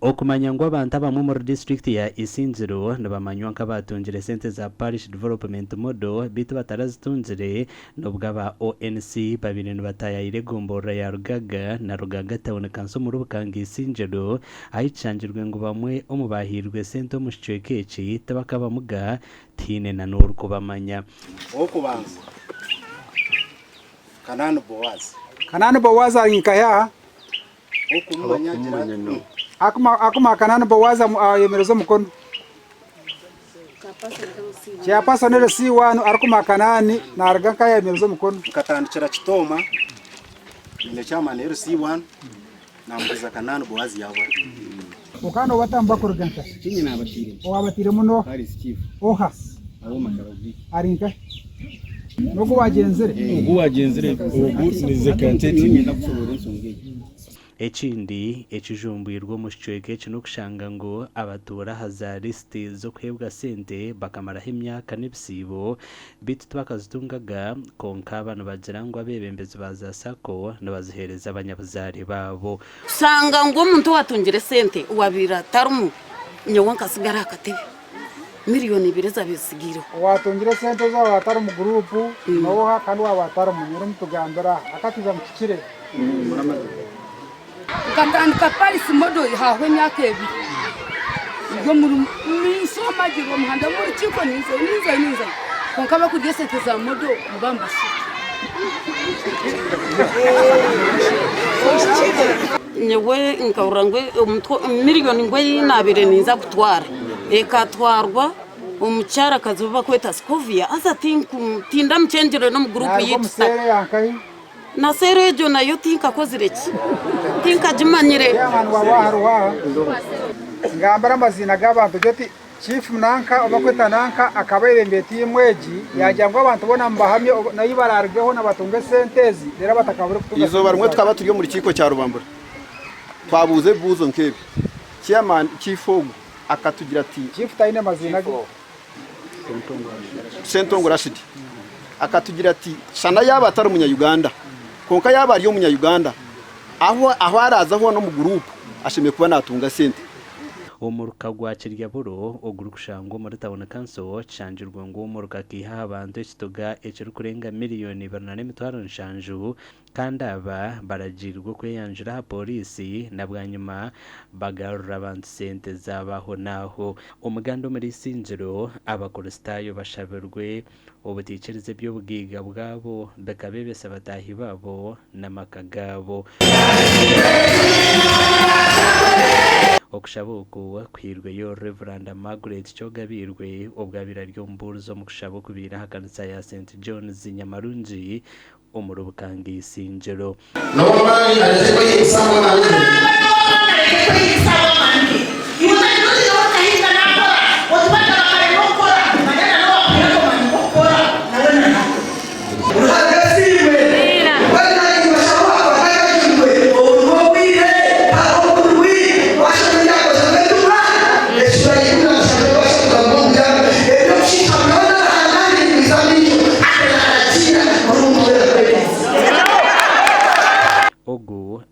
okumanya ngo abantu abamwe muri district ya Isinziro nibamanywa nk'abatungire sente za parish development model bitu batarazitunzire nubwo aba ONC babiri nibatayire gombora ya Rugaga na Rugaga town kanso muri Bukanga Isinziro ayicangirwe ngo bamwe omubahirwe sente omushwekeki tabakabamuga tine na n'urwo bamanya okubanza Kanani Boaz arinkaya okumanya akuma Kanani Boaz yemerezo mukono cyapasa nere C1 arikuma Kanani narga kaya yemerezo mukono katandikira kitoma ine chama nere C1 nambuza Kanani Boaz yawe ukano watamba kuruganta kinyi nabatire owabatire muno ari Steve oha abo makarazi arinka nuko wagenzere ubu nize kanteti nakubura nsongeye ekindi ekijumbuirwo mushweke kino kushanga ngo abatura haza liste zo kwebwa sente bakamaraho imyaka n'ibisibo bitu twakazitungaga konka abantu bagira ngo abebembezi baza sako nabazihereza abanyabuzari babo sanga ngo umuntu watungire sente uwabira tarumu nyewanka sigara akatebe miliyoni 2 zabisigiro watungire sente za watara mu group no kandi watara mu nyuru mutugambira akatuza mukikire ukatandika Paris model hawe myaka ebiri yo muri minsi amagiro muhanda muri kiko niza konka bakudye sente za model mubambasi nyewe nkaurangwe miliyoni ngwe nabire niza kutwara ekatwarwa umucyara kazuba kweta Scovia asa tinda mchenjere no mu group yitsa na serejo nayo tinka kozireki tinka jimanyire abantu wabaharwa ngambara amazina g'abantu gati chief nanka obakweta nanka akaberembeti imweji yajyangwa abantu bona mbahamye nayibarargeho nabatunge sentezi rera batakabure kutuga izo barumwe twaba turiyo muri kiko cya Rubambura twabuze buzo nkebi chairman chifogu akatugira ati chief taine mazina ge Sentongo Rashid akatugira ati shana yaba atari umunya Uganda konka yaba ari umunya Uganda aho arazaho no mu group ashimye kuba natunga sente umuruka gwakirya buro ogurushango muri tabona kanso canjirwa ngo umuruka kiha abantu ekitoga ekiri kurenga miliyoni 2.5 nshanju kandi aba baragirwa kweyanjira ha polisi na bwanyuma bagarura abantu sente zabaho naho umuganda muri Isinziro abakoristayo bashabirwe ubutikirize by'ubwiga bwabo bakabebesa batahi babo namakagabo okushabuku kwirwe yo Reverend Margaret Chogabirwe obwabira ryo mburuzo mu kushabuku bira hakanisa ya St John's Nyamarungi omuru Bukanga Isinziro no mali alikuwa yisama na wewe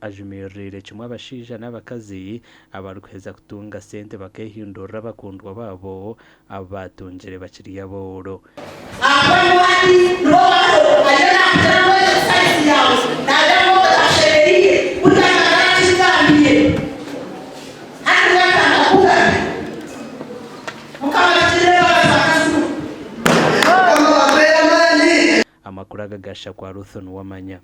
ajumirire kimwe abashija n'abakazi abarukweza kutunga sente bakehindura bakundwa babo abatungire bakiriya boro amakuru agagasha kwa Ruthon wamanya